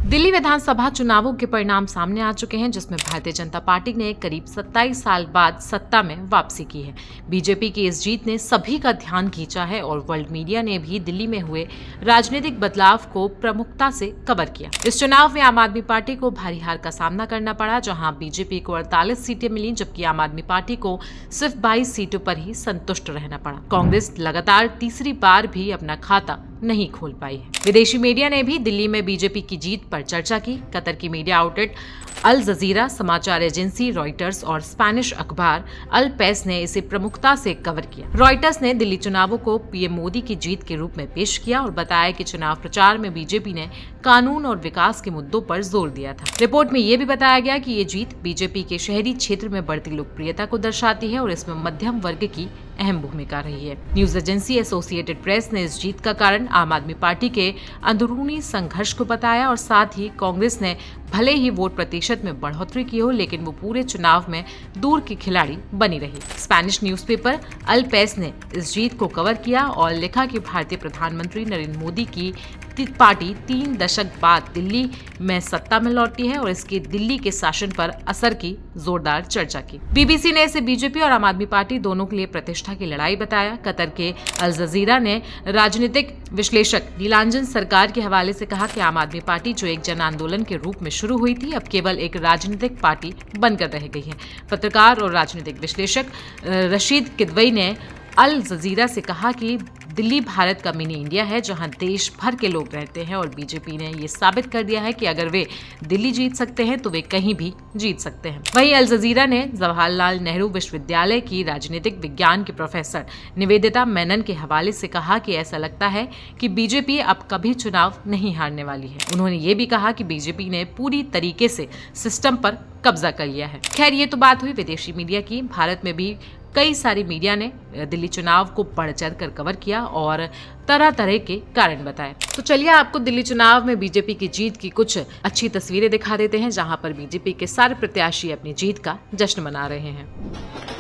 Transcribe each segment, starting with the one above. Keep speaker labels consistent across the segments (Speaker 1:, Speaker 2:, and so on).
Speaker 1: दिल्ली विधानसभा चुनावों के परिणाम सामने आ चुके हैं, जिसमें भारतीय जनता पार्टी ने करीब 27 साल बाद सत्ता में वापसी की है। बीजेपी की इस जीत ने सभी का ध्यान खींचा है और वर्ल्ड मीडिया ने भी दिल्ली में हुए राजनीतिक बदलाव को प्रमुखता से कवर किया। इस चुनाव में आम आदमी पार्टी को भारी हार का सामना करना पड़ा, जहां बीजेपी को 48 सीटें मिली, जबकि आम आदमी पार्टी को सिर्फ 22 सीटों पर ही संतुष्ट रहना पड़ा। कांग्रेस लगातार तीसरी बार भी अपना खाता नहीं खोल पाई है। विदेशी मीडिया ने भी दिल्ली में बीजेपी की जीत पर चर्चा की। कतर की मीडिया आउटलेट अल जजीरा, समाचार एजेंसी रॉयटर्स और स्पेनिश अखबार अल पेस ने इसे प्रमुखता से कवर किया। रॉयटर्स ने दिल्ली चुनावों को पीएम मोदी की जीत के रूप में पेश किया और बताया कि चुनाव प्रचार में बीजेपी ने कानून और विकास के मुद्दों पर जोर दिया था। रिपोर्ट में ये भी बताया गया कि ये जीत बीजेपी के शहरी क्षेत्र में बढ़ती लोकप्रियता को दर्शाती है और इसमें मध्यम वर्ग की अहम भूमिका रही है। न्यूज एजेंसी एसोसिएटेड प्रेस ने इस जीत का कारण आम आदमी पार्टी के अंदरूनी संघर्ष को बताया और साथ ही कांग्रेस ने भले ही वोट प्रतिशत में बढ़ोतरी की हो, लेकिन वो पूरे चुनाव में दूर की खिलाड़ी बनी रही। स्पेनिश न्यूज़पेपर अल पेस ने इस जीत को कवर किया और लिखा कि भारतीय प्रधानमंत्री नरेंद्र मोदी की पार्टी 3 दशक बाद दिल्ली में सत्ता में लौटी है और इसके दिल्ली के शासन पर असर की जोरदार चर्चा की। बीबीसी ने इसे बीजेपी और आम आदमी पार्टी दोनों के लिए प्रतिष्ठा की लड़ाई बताया। कतर के अल जजीरा ने राजनीतिक विश्लेषक नीलांजन सरकार के हवाले से कहा कि आम आदमी पार्टी जो एक जन आंदोलन के रूप में शुरू हुई थी, अब केवल एक राजनीतिक पार्टी बनकर रह गई है। पत्रकार और राजनीतिक विश्लेषक रशीद किदवई ने अल जजीरा से कहा कि दिल्ली भारत का मिनी इंडिया है, जहां देश भर के लोग रहते हैं और बीजेपी ने ये साबित कर दिया है कि अगर वे दिल्ली जीत सकते हैं तो वे कहीं भी जीत सकते हैं। वहीं अल जजीरा ने जवाहरलाल नेहरू विश्वविद्यालय की राजनीतिक विज्ञान की प्रोफेसर निवेदिता मेनन के हवाले से कहा कि ऐसा लगता है कि बीजेपी अब कभी चुनाव नहीं हारने वाली है। उन्होंने ये भी कहा कि बीजेपी ने पूरी तरीके से सिस्टम पर कब्जा कर लिया है। खैर, ये तो बात हुई विदेशी मीडिया की। भारत में भी कई सारी मीडिया ने दिल्ली चुनाव को बढ़ चढ़ कर कवर किया और तरह तरह के कारण बताए। तो चलिए आपको दिल्ली चुनाव में बीजेपी की जीत की कुछ अच्छी तस्वीरें दिखा देते हैं, जहां पर बीजेपी के सारे प्रत्याशी अपनी जीत का जश्न मना रहे हैं।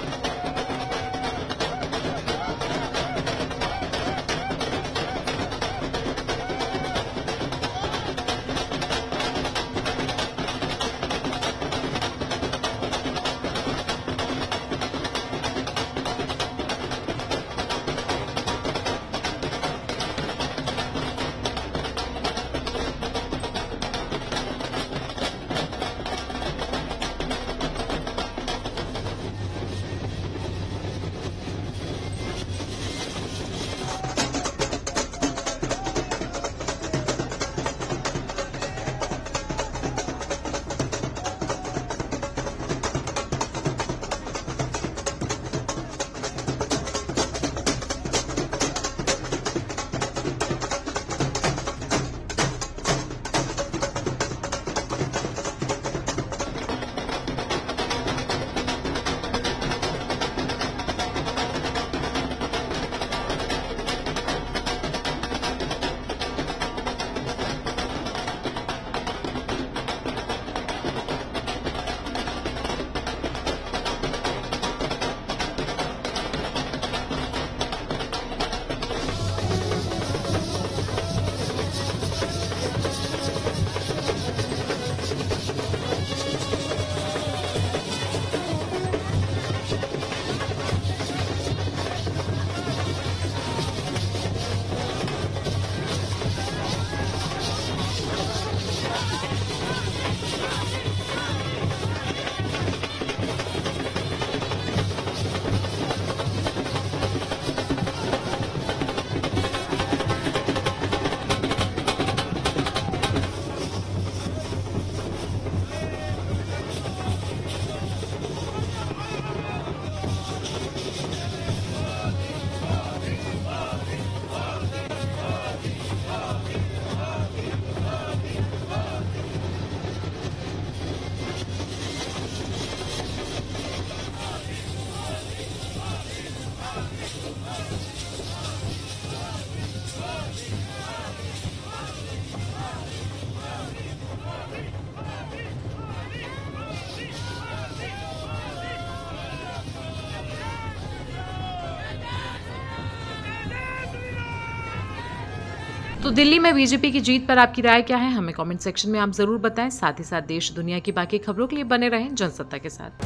Speaker 1: तो दिल्ली में बीजेपी की जीत पर आपकी राय क्या है, हमें कमेंट सेक्शन में आप जरूर बताएं। साथ ही साथ देश दुनिया की बाकी खबरों के लिए बने रहें जनसत्ता के साथ।